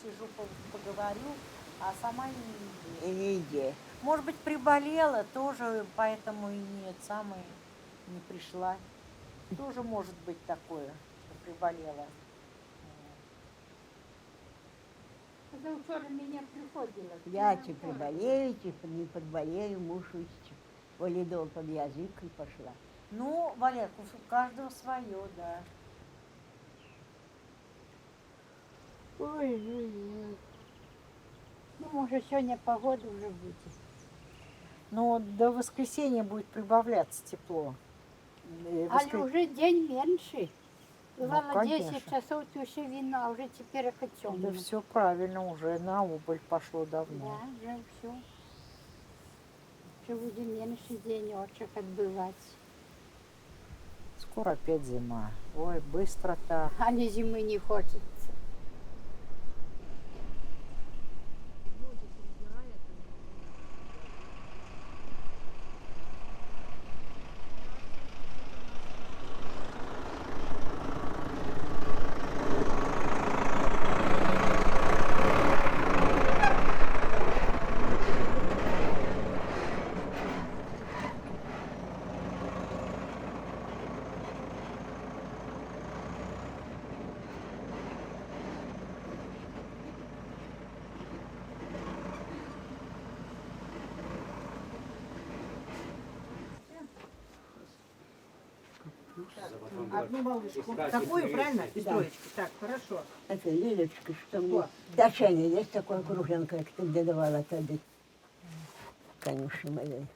посижу, поговорю, а сама не И не иди. Может быть, приболела тоже, поэтому и нет, самой не пришла. Тоже может быть такое, что приболела. Это вчера меня приходила. Я приболею, не подболею, муж валидол под язык и пошла. Ну, Валерка, у каждого свое, да. Ой. Ну, может, сегодня погода уже будет. Но до воскресенья будет прибавляться тепло. Але уже день меньше. Бывало 10 конечно. часов туши вино, а уже теперь это темно. Да все правильно, уже на убыль пошло давно. Да, уже все. Уже будет меньше денечек отбывать. Скоро опять зима. Ой, быстро так. А не зимы не хочется. Одну малышку. Такую, правильно? Из троечки. Так, хорошо. Это Лилечка, что мне... Дачаня есть такая круженка, как ты где давала тогда? Конечно, моей.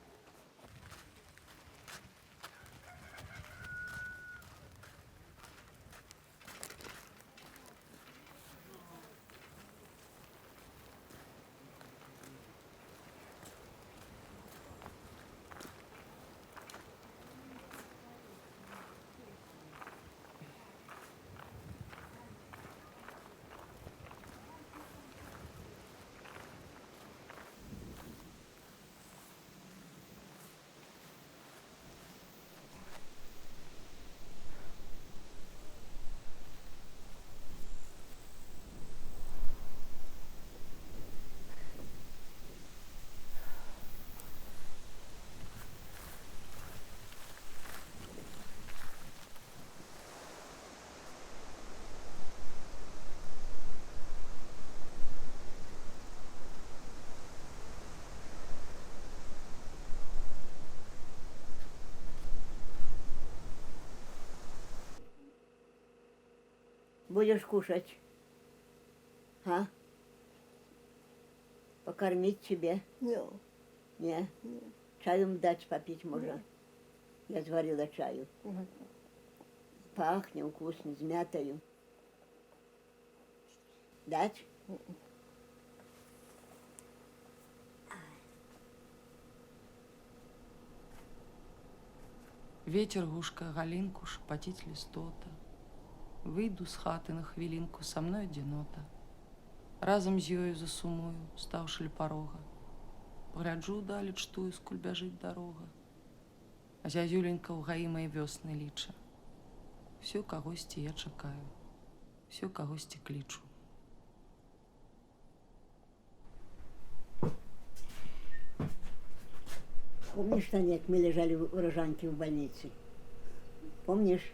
Будешь кушать? А? Покормить тебе? Нет. Не? Чаю дать попить можно? Я сварила чаю. Пахнет вкусно, с мятою. Дать? Ветер гушка галинку, шепотить листота. Выйду з хаты на хвилинку, со мной одинота. Разом з ёю засумую, стаўшы ля парога. Пагляджу ўдалі, чтую, скуль бяжыць дарога. А зязюленька ў гаі мае вёсны ліча. Всё кагосьці я чакаю, всё кагосьці клічу. Помнишь, Таня, как мы лежали в Рожанке в больнице? Помнишь?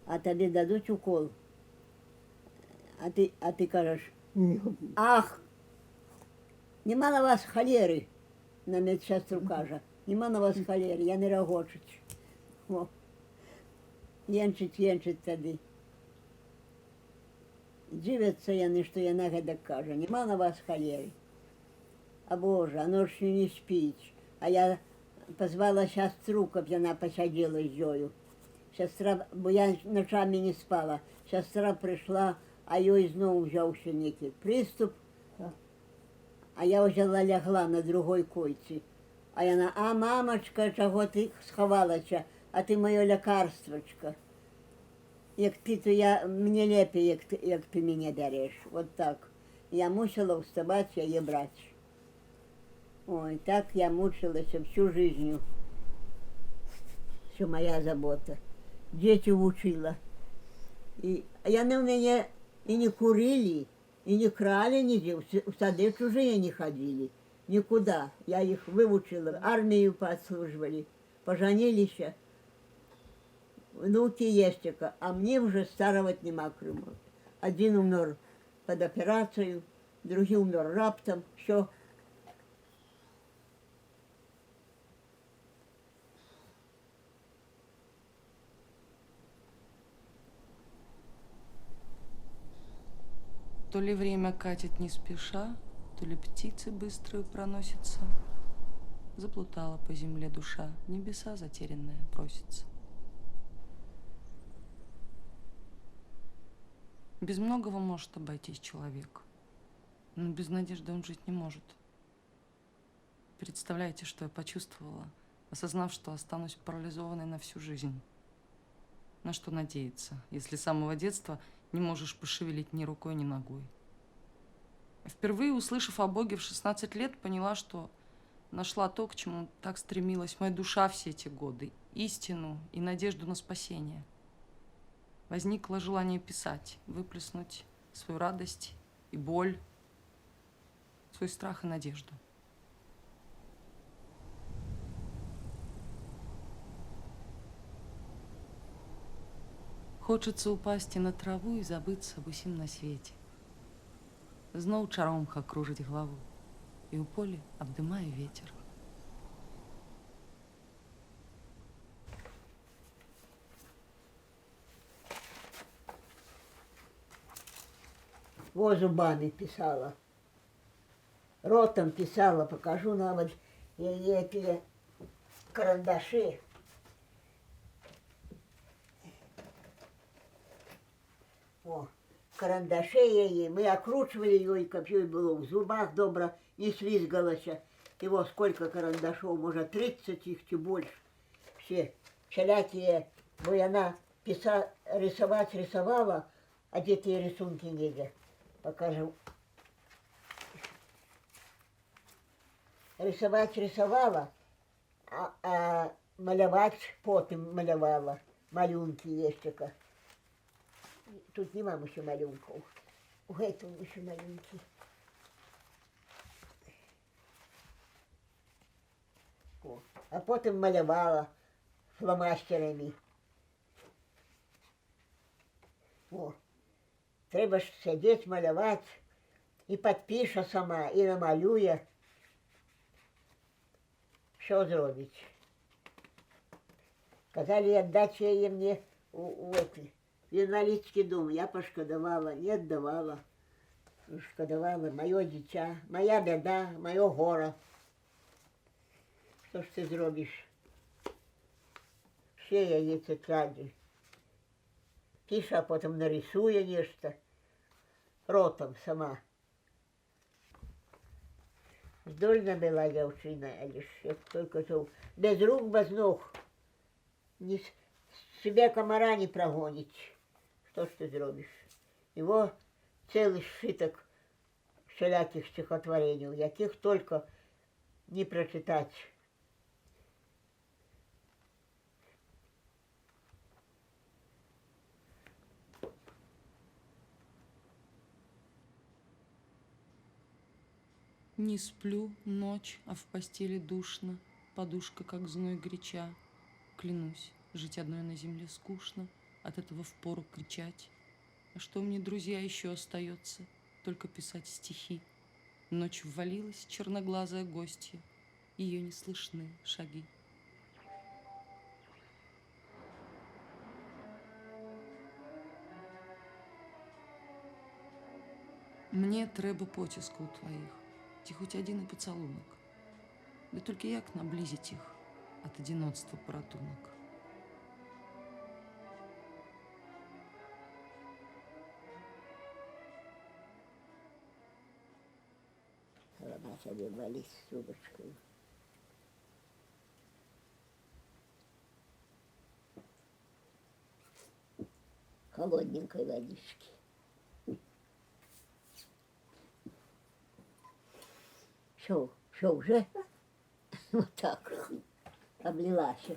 А тебе дадут укол. А ты кажешь, ах, нема на вас холеры, на медсестру каже, нема на вас холеры, я не рагочуть. О, єнчить тоді. Дивятся яны, что яна гэтак кажа, нема на вас холеры. А Боже, а ночью не спить. А я позвала сестру, каб яна посадила з ёю. Сестра, бо я ночами не спала. Сестра пришла, а ёй знову взявся некий приступ. А я взяла лягла на другой койці. А яна, а мамочка, чого ти сховалася? А ти моє лекарствочка. Як ти, то мені лепі, як ти мене береш. Вот так. Я мусила вставати, її брати. Ой, так я мучилась всю жизнь. Все моя забота. Дети учила. И они у меня и не курили, И не крали нигде, в сады чужие не ходили. Никуда. Я их выучила, армию поотслуживали, поженились. Внуки есть только, а мне уже старовать нема Крыма. Один умер под операцию, другий умер раптом, все. То ли время катит не спеша, то ли птицы быстрые проносятся. Заплутала по земле душа, небеса затерянная просится. Без многого может обойтись человек, но без надежды он жить не может. Представляете, что я почувствовала, осознав, что останусь парализованной на всю жизнь? На что надеяться, если с самого детства не можешь пошевелить ни рукой, ни ногой? Впервые, услышав о Боге в 16 лет, поняла, что нашла то, к чему так стремилась моя душа все эти годы – истину и надежду на спасение. Возникло желание писать, выплеснуть свою радость и боль, свой страх и надежду. Хочется упасть и на траву и забыться об усім на свете. Зноў чаромха кружить главу, и у поля обдымаю ветер. Во зубами писала. Ротом писала, покажу навіть які карандаши. О, карандаши її, ми окручували її, каб їй було в зубах добре, не слизгалося. І во сколько карандашов, може 30 їх чи більше. Всі всякие, бо вона рисовать рисовала, а где-то рисунки ніде. Покажу. Рисовать рисовала, а малювать потім малювала. Малюнки є таке. Тут нема ще малюнків. У гэтому ще малюнки. О. А потім малювала фломастерами. О. Треба ж сидіти, малювати. І підпише сама, і намалює. Що зробить? Казали, віддати її мені в інвалідський дом. Я пошкодувала, не віддавала. Шкодувала моє дитя, моя біда, моє горе. Що ж ти зробиш? Ще я її тетраді. Пише, а потім нарисує нечто. Ротом сама. Здольна була дівчина, але ж тільки то без рук, без ног. Себе комара не прогонить. Що ж ти зробиш? Його цілий шиток всіляких стихотворень, яких тільки не прочитати. Не сплю ночь, а в постели душно, подушка, как зной горяча. Клянусь, жить одной на земле скучно, от этого впору кричать. А что мне, друзья, еще остается? Только писать стихи. Ночь ввалилась черноглазая гостья, ее не слышны шаги. Мне треба потиску твоих, ті хоть один і поцілунок. Да тільки як наблизить їх от одиночества порятунок. Вона собі валить з трубочкою. Холодненькой водички. Все уже? Вот так. Облилась.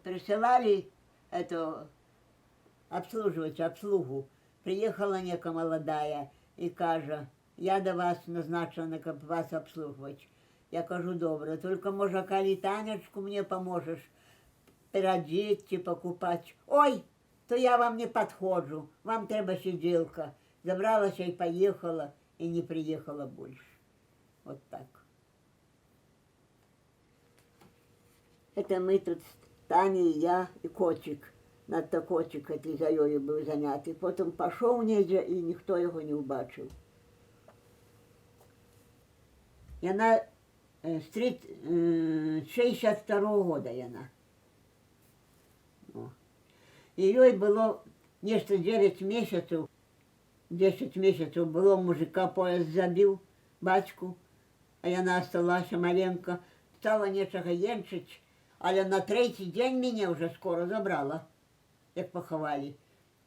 присылали эту обслуживать обслугу. Приехала нека молодая і каже, я до вас назначена, каб вас обслугувати. Я кажу, добре, только може, коли Танечку мне поможеш переодеть, покупать. Ой, то я вам не подходжу, вам треба сиделка. Забралась и поехала, и не приехала больше. Вот так. Это мы тут, Таня, и я, и котик. Надто котик этой заёю был занятый. Потом пошел недзе, и никто его не убачил. Яна з 62-го года яна. Їй було нешта 9 месяцев, 10 месяцев было, мужика поезд забил, бацьку, а яна осталась маленька, стала нечага енчыць, але на 3-й день меня уже скоро забрала, як поховали.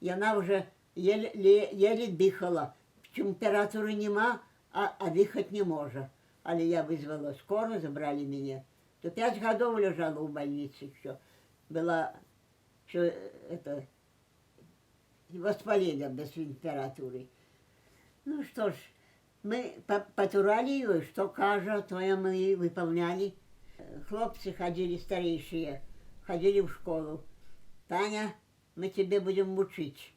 Яна уже еле дыхала, температуры нема, а дыхать не может. Але я вызвала скорую, забрали меня. То 5 годов лежала в больнице, все. Была все это воспаление без температуры. Ну что ж, мы потурали ее, что кажа, то и мы выполняли. Хлопцы ходили старейшие, ходили в школу. Таня, мы тебе будем учить.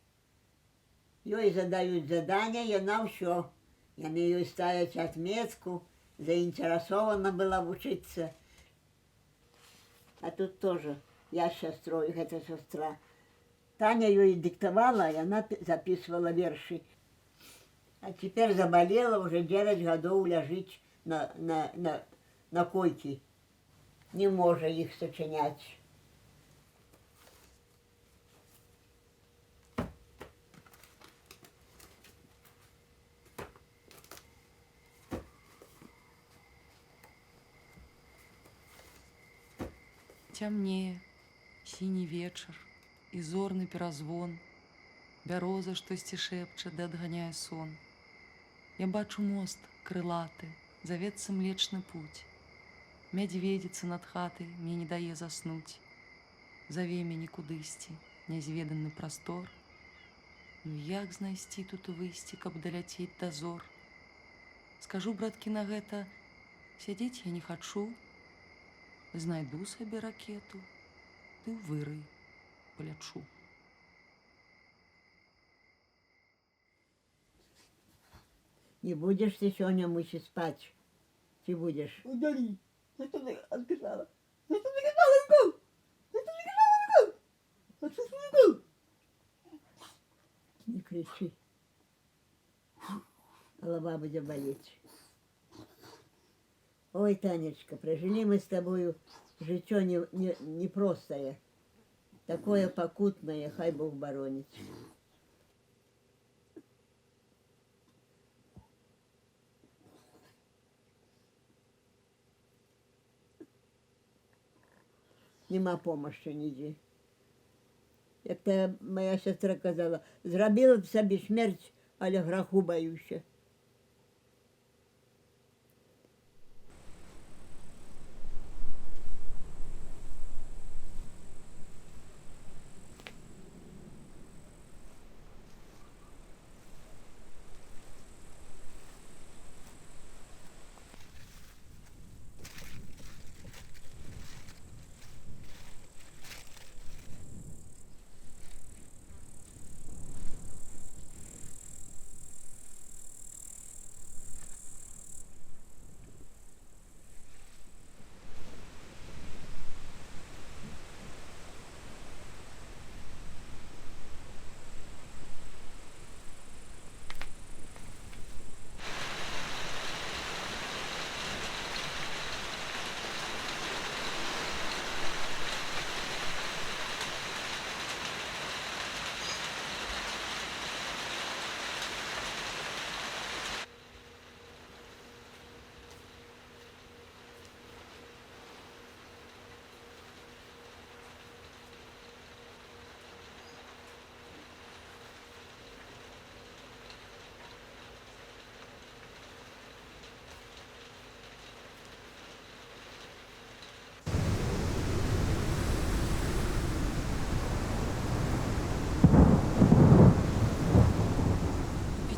Ей задают задания, и она все. Я ей ставить отметку, заинтересована была учиться. А тут тоже я с сестрой, эта сестра. Таня ее и диктовала, и она записывала верши. А теперь заболела, уже 9 годов лежит на койке. Не может их сочинять. Цямнее, сіні вечар і зорны перазвон, бяроза штосьці шэпча ды адганяе сон. Я бачу мост крылаты, завецца млечны путь. Мядзведзіца над хатай мне не дае заснуць. Заве мяне кудысьці, нязведаны прастор. Ну як знайсці тут выйсці, каб даляцець дазор? Скажу, браткі, на гэта, сядзець я не хачу. Знайду сабе ракету, ды ў вырый полячу. Не будешь ты сегодня мучить спать? Ты будешь? Удали. Зачем ты отказала? Зачем ты отказала? Не кричи. Голова будет болеть. Ой, Танечка, прожили мы с тобою житё непростое. Такое покутное, хай Бог боронит. Нема помощи нигде. Як та моя сестра казала, зробила б собі смерть, але граху боюся.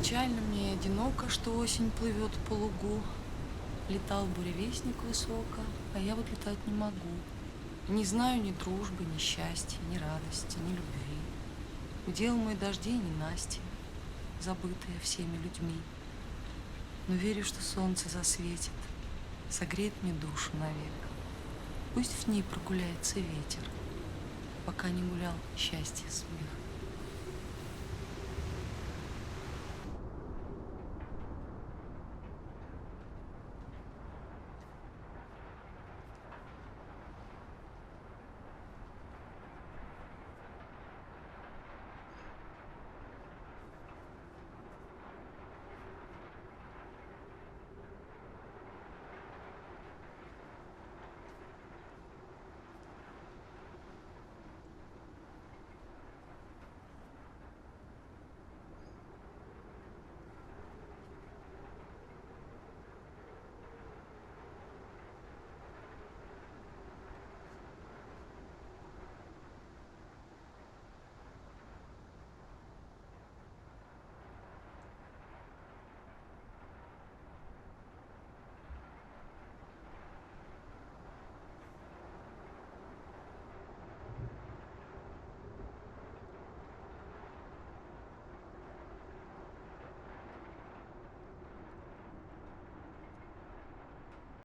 Печально мне и одиноко, что осень плывет по лугу. Летал буревестник высоко, а я вот летать не могу. Не знаю ни дружбы, ни счастья, ни радости, ни любви. Удел мой дождей, ни Насти, забытая всеми людьми. Но верю, что солнце засветит, согреет мне душу навек. Пусть в ней прогуляется ветер, пока не гулял счастье смех.